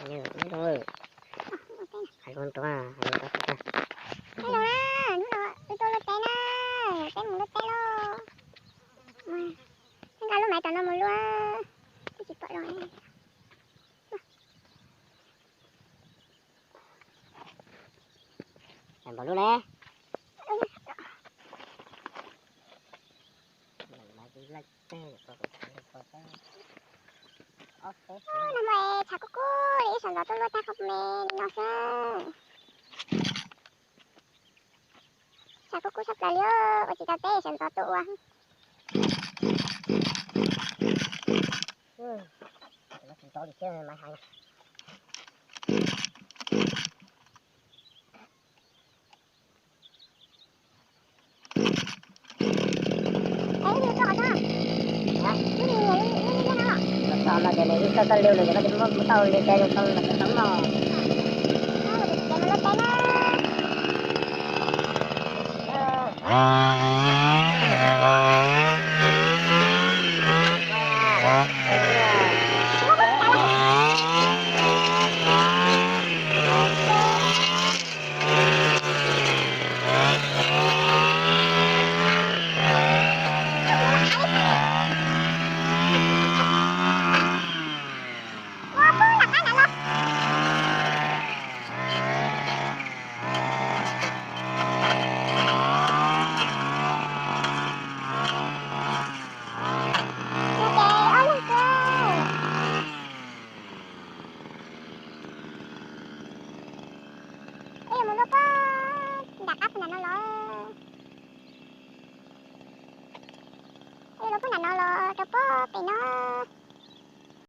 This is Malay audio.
Như rồi. Hai con to à, hai con to. Hello na, nó itu lo tena, ten mulut telo. Mah, kalau mai tanam mulu ah, cepat dong. Em vào luôn nè. Namanya cakuku, ini sangat tuh lo cakep men, nosen. Cakuku sakalio, kecil teh sangat tuh wah. Nó cũng to đi chứ mà hay. Ini itu apa? Hả? Ini apa? Nó to là cái này cái liều này nó cũng tao lên cái con là cái tấm nó. Jangan lupa na.